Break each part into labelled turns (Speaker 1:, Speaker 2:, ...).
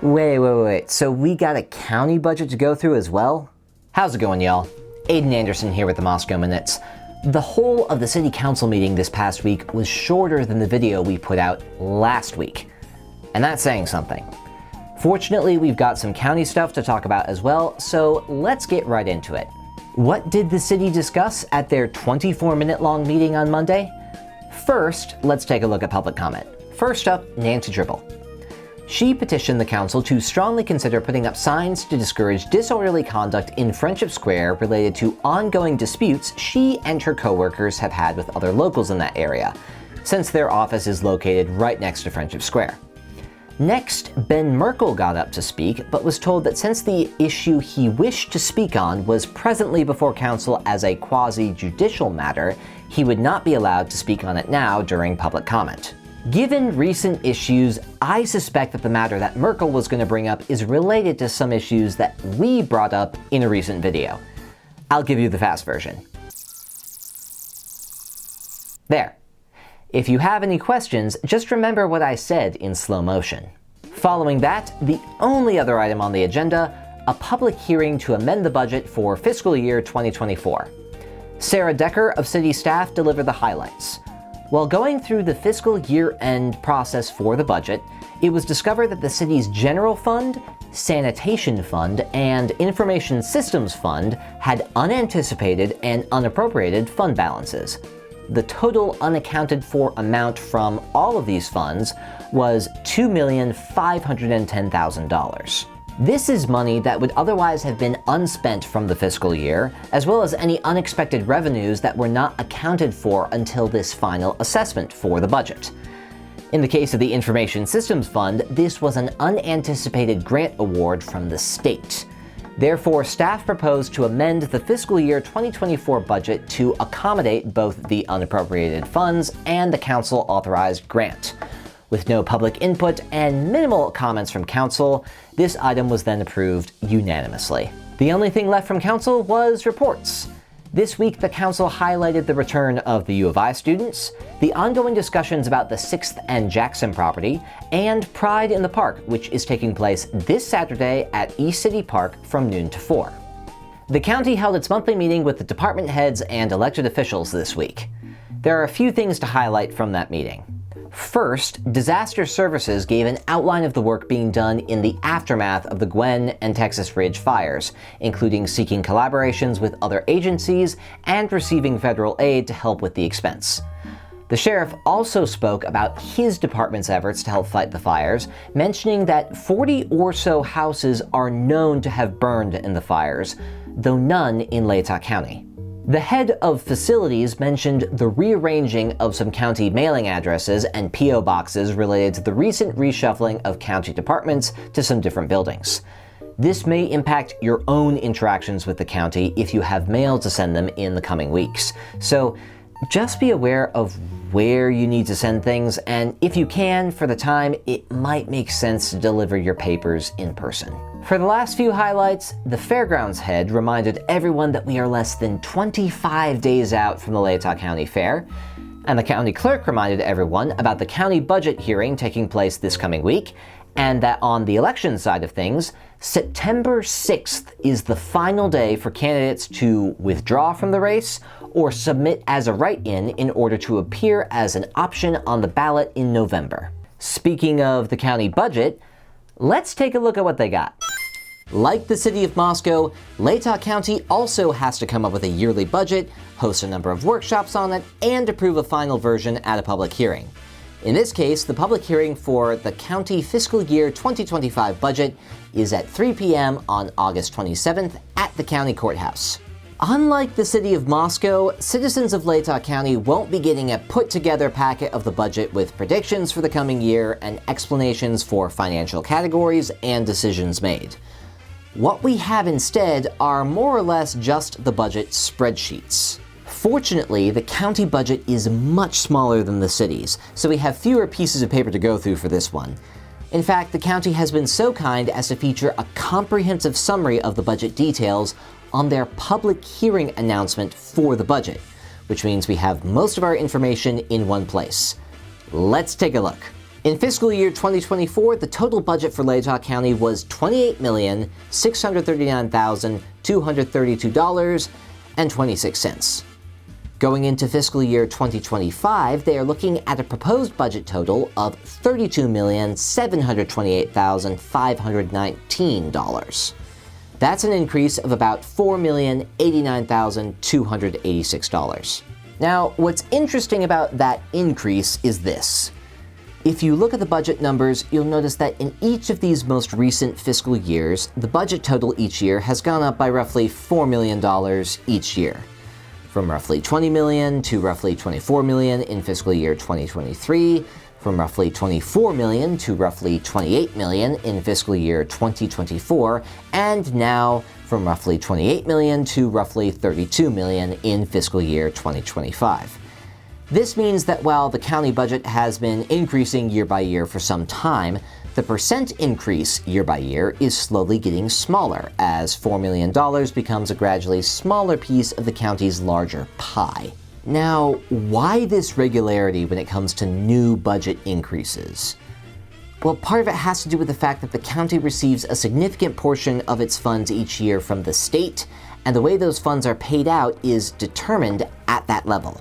Speaker 1: Wait. So we got a county budget to go through as well? How's it going, y'all? Aiden Anderson here with the Moscow Minutes. The whole of the city council meeting this past week was shorter than the video we put out last week. And that's saying something. Fortunately, we've got some county stuff to talk about as well, so let's get right into it. What did the city discuss at their 24-minute long meeting on Monday? First, let's take a look at public comment. First up, Nancy Dribble. She petitioned the council to strongly consider putting up signs to discourage disorderly conduct in Friendship Square related to ongoing disputes she and her coworkers have had with other locals in that area, since their office is located right next to Friendship Square. Next, Ben Merkel got up to speak, but was told that since the issue he wished to speak on was presently before council as a quasi-judicial matter, he would not be allowed to speak on it now during public comment. Given recent issues, I suspect that the matter that Merkel was going to bring up is related to some issues that we brought up in a recent video. I'll give you the fast version. There. If you have any questions, just remember what I said in slow motion. Following that, the only other item on the agenda, a public hearing to amend the budget for fiscal year 2024. Sarah Decker of city staff delivered the highlights. While going through the fiscal year-end process for the budget, it was discovered that the city's general fund, sanitation fund, and information systems fund had unanticipated and unappropriated fund balances. The total unaccounted for amount from all of these funds was $2,510,000. This is money that would otherwise have been unspent from the fiscal year, as well as any unexpected revenues that were not accounted for until this final assessment for the budget. In the case of the Information Systems Fund, this was an unanticipated grant award from the state. Therefore, staff proposed to amend the fiscal year 2024 budget to accommodate both the unappropriated funds and the council-authorized grant. With no public input and minimal comments from council, this item was then approved unanimously. The only thing left from council was reports. This week, the council highlighted the return of the U of I students, the ongoing discussions about the 6th and Jackson property, and Pride in the Park, which is taking place this Saturday at East City Park from noon to 4. The county held its monthly meeting with the department heads and elected officials this week. There are a few things to highlight from that meeting. First, Disaster Services gave an outline of the work being done in the aftermath of the Gwen and Texas Ridge fires, including seeking collaborations with other agencies and receiving federal aid to help with the expense. The sheriff also spoke about his department's efforts to help fight the fires, mentioning that 40 or so houses are known to have burned in the fires, though none in Latah County. The head of facilities mentioned the rearranging of some county mailing addresses and P.O. boxes related to the recent reshuffling of county departments to some different buildings. This may impact your own interactions with the county if you have mail to send them in the coming weeks. So just be aware of where you need to send things, and if you can, for the time, it might make sense to deliver your papers in person. For the last few highlights, the fairgrounds head reminded everyone that we are less than 25 days out from the Latah County Fair, and the county clerk reminded everyone about the county budget hearing taking place this coming week, and that on the election side of things, September 6th is the final day for candidates to withdraw from the race or submit as a write-in in order to appear as an option on the ballot in November. Speaking of the county budget, let's take a look at what they got. Like the city of Moscow, Latah County also has to come up with a yearly budget, host a number of workshops on it, and approve a final version at a public hearing. In this case, the public hearing for the county fiscal year 2025 budget is at 3 p.m. on August 27th at the county courthouse. Unlike the city of Moscow, citizens of Latah County won't be getting a put-together packet of the budget with predictions for the coming year and explanations for financial categories and decisions made. What we have instead are more or less just the budget spreadsheets. Fortunately, the county budget is much smaller than the city's, so we have fewer pieces of paper to go through for this one. In fact, the county has been so kind as to feature a comprehensive summary of the budget details on their public hearing announcement for the budget, which means we have most of our information in one place. Let's take a look. In fiscal year 2024, the total budget for Latah County was $28,639,232.26. Going into fiscal year 2025, they are looking at a proposed budget total of $32,728,519. That's an increase of about $4,089,286. Now, what's interesting about that increase is this. If you look at the budget numbers, you'll notice that in each of these most recent fiscal years, the budget total each year has gone up by roughly $4 million each year. From roughly $20 million to roughly $24 million in fiscal year 2023, from roughly $24 million to roughly $28 million in fiscal year 2024, and now from roughly $28 million to roughly $32 million in fiscal year 2025. This means that while the county budget has been increasing year by year for some time, the percent increase year by year is slowly getting smaller as $4 million becomes a gradually smaller piece of the county's larger pie. Now, why this regularity when it comes to new budget increases? Well, part of it has to do with the fact that the county receives a significant portion of its funds each year from the state, and the way those funds are paid out is determined at that level.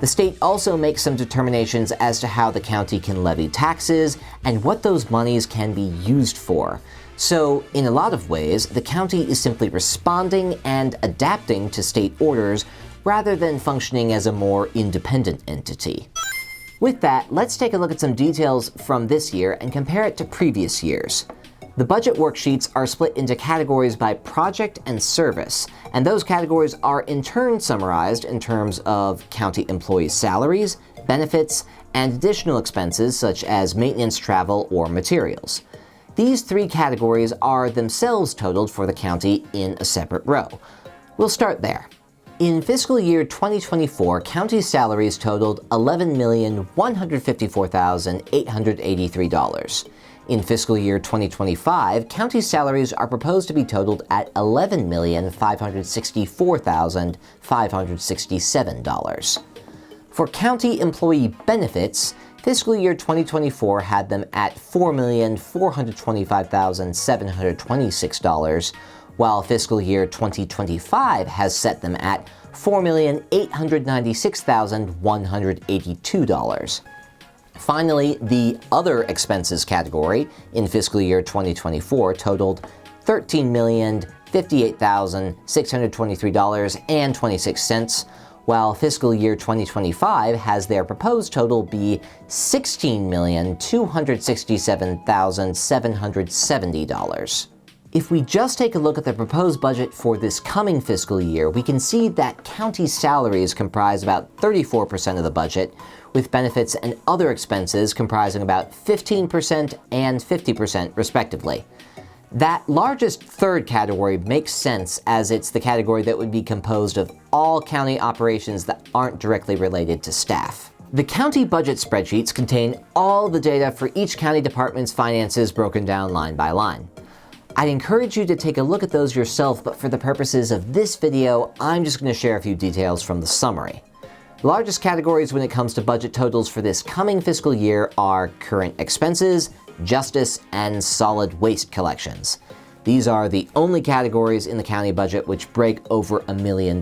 Speaker 1: The state also makes some determinations as to how the county can levy taxes and what those monies can be used for. So, in a lot of ways, the county is simply responding and adapting to state orders rather than functioning as a more independent entity. With that, let's take a look at some details from this year and compare it to previous years. The budget worksheets are split into categories by project and service, and those categories are in turn summarized in terms of county employees' salaries, benefits, and additional expenses such as maintenance, travel, or materials. These three categories are themselves totaled for the county in a separate row. We'll start there. In fiscal year 2024, county salaries totaled $11,154,883. In fiscal year 2025, county salaries are proposed to be totaled at $11,564,567. For county employee benefits, fiscal year 2024 had them at $4,425,726, while fiscal year 2025 has set them at $4,896,182. Finally, the other expenses category in fiscal year 2024 totaled $13,058,623.26, while fiscal year 2025 has their proposed total be $16,267,770. If we just take a look at the proposed budget for this coming fiscal year, we can see that county salaries comprise about 34% of the budget, with benefits and other expenses comprising about 15% and 50% respectively. That largest third category makes sense as it's the category that would be composed of all county operations that aren't directly related to staff. The county budget spreadsheets contain all the data for each county department's finances broken down line by line. I'd encourage you to take a look at those yourself, but for the purposes of this video, I'm just going to share a few details from the summary. The largest categories when it comes to budget totals for this coming fiscal year are current expenses, justice, and solid waste collections. These are the only categories in the county budget which break over $1 million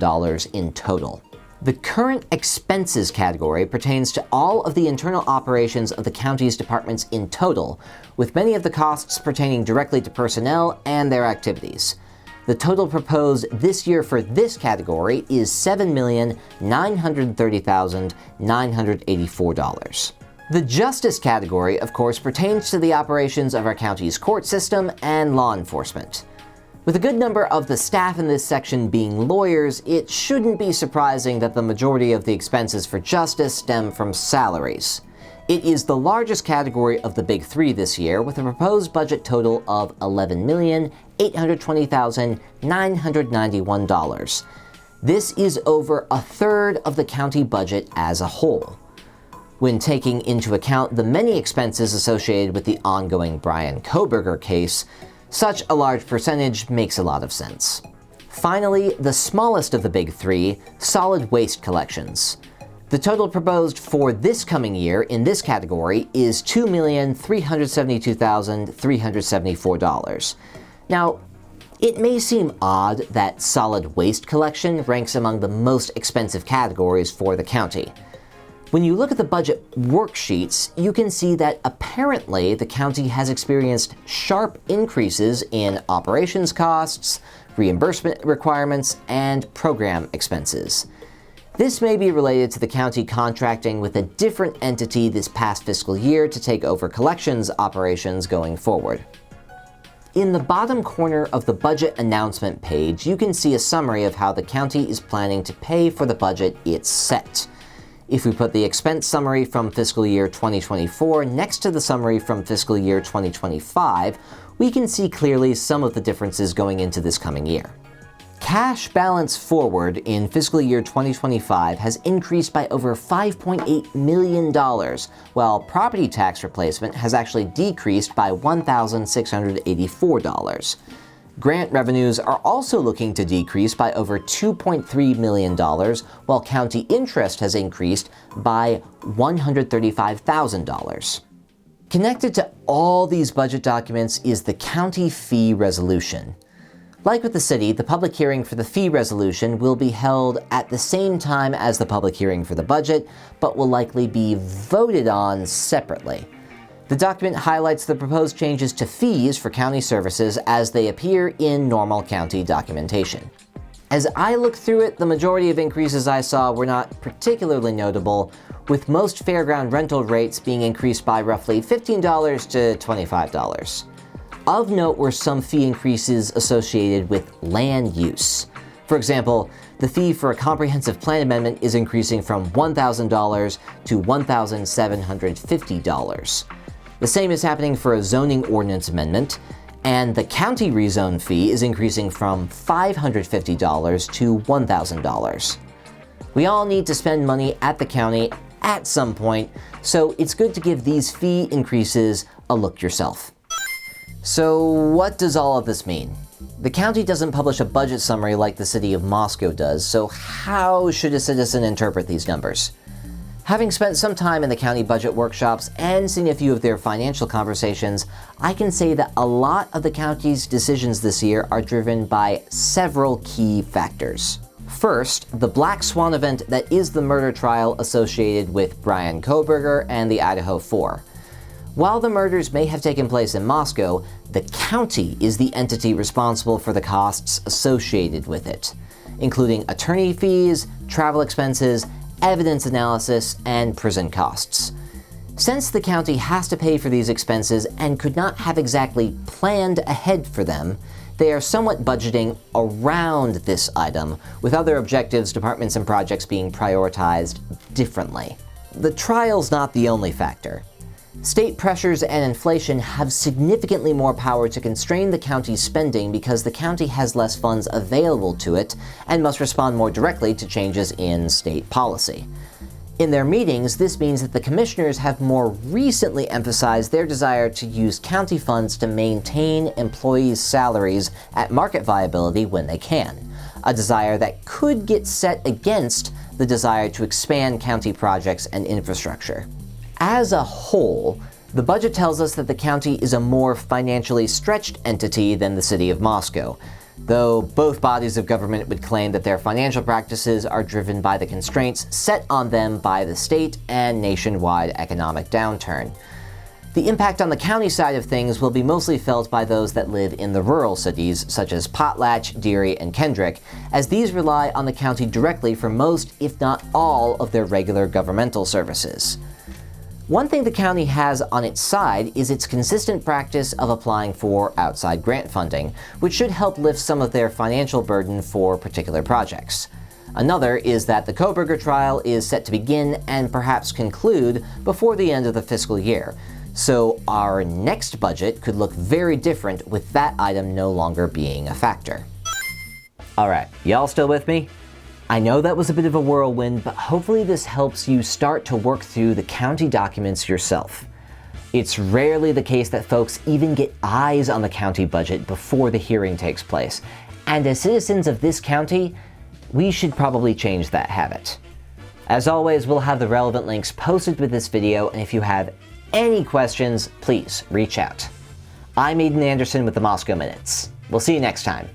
Speaker 1: in total. The current expenses category pertains to all of the internal operations of the county's departments in total, with many of the costs pertaining directly to personnel and their activities. The total proposed this year for this category is $7,930,984. The justice category, of course, pertains to the operations of our county's court system and law enforcement. With a good number of the staff in this section being lawyers, it shouldn't be surprising that the majority of the expenses for justice stem from salaries. It is the largest category of the big three this year, with a proposed budget total of $11,820,991. This is over a third of the county budget as a whole. When taking into account the many expenses associated with the ongoing Brian Kohberger case, such a large percentage makes a lot of sense. Finally, the smallest of the big three, solid waste collections. The total proposed for this coming year in this category is $2,372,374. Now, it may seem odd that solid waste collection ranks among the most expensive categories for the county. When you look at the budget worksheets, you can see that apparently the county has experienced sharp increases in operations costs, reimbursement requirements, and program expenses. This may be related to the county contracting with a different entity this past fiscal year to take over collections operations going forward. In the bottom corner of the budget announcement page, you can see a summary of how the county is planning to pay for the budget it's set. If we put the expense summary from fiscal year 2024 next to the summary from fiscal year 2025, we can see clearly some of the differences going into this coming year. Cash balance forward in fiscal year 2025 has increased by over $5.8 million, while property tax replacement has actually decreased by $1,684. Grant revenues are also looking to decrease by over $2.3 million, while county interest has increased by $135,000. Connected to all these budget documents is the county fee resolution. Like with the city, the public hearing for the fee resolution will be held at the same time as the public hearing for the budget, but will likely be voted on separately. The document highlights the proposed changes to fees for county services as they appear in normal county documentation. As I looked through it, the majority of increases I saw were not particularly notable, with most fairground rental rates being increased by roughly $15 to $25. Of note were some fee increases associated with land use. For example, the fee for a comprehensive plan amendment is increasing from $1,000 to $1,750. The same is happening for a zoning ordinance amendment, and the county rezone fee is increasing from $550 to $1,000. We all need to spend money at the county at some point, so it's good to give these fee increases a look yourself. So what does all of this mean? The county doesn't publish a budget summary like the city of Moscow does, so how should a citizen interpret these numbers? Having spent some time in the county budget workshops and seen a few of their financial conversations, I can say that a lot of the county's decisions this year are driven by several key factors. First, the black swan event that is the murder trial associated with Brian Kohberger and the Idaho 4. While the murders may have taken place in Moscow, the county is the entity responsible for the costs associated with it, including attorney fees, travel expenses, evidence analysis, and prison costs. Since the county has to pay for these expenses and could not have exactly planned ahead for them, they are somewhat budgeting around this item, with other objectives, departments, and projects being prioritized differently. The trial's not the only factor. State pressures and inflation have significantly more power to constrain the county's spending because the county has less funds available to it and must respond more directly to changes in state policy. In their meetings, this means that the commissioners have more recently emphasized their desire to use county funds to maintain employees' salaries at market viability when they can, a desire that could get set against the desire to expand county projects and infrastructure. As a whole, the budget tells us that the county is a more financially stretched entity than the city of Moscow, though both bodies of government would claim that their financial practices are driven by the constraints set on them by the state and nationwide economic downturn. The impact on the county side of things will be mostly felt by those that live in the rural cities, such as Potlatch, Deary, and Kendrick, as these rely on the county directly for most, if not all, of their regular governmental services. One thing the county has on its side is its consistent practice of applying for outside grant funding, which should help lift some of their financial burden for particular projects. Another is that the Kohberger trial is set to begin and perhaps conclude before the end of the fiscal year, so our next budget could look very different with that item no longer being a factor. Alright, y'all still with me? I know that was a bit of a whirlwind, but hopefully this helps you start to work through the county documents yourself. It's rarely the case that folks even get eyes on the county budget before the hearing takes place, and as citizens of this county, we should probably change that habit. As always, we'll have the relevant links posted with this video, and if you have any questions, please reach out. I'm Aiden Anderson with the Moscow Minutes. We'll see you next time.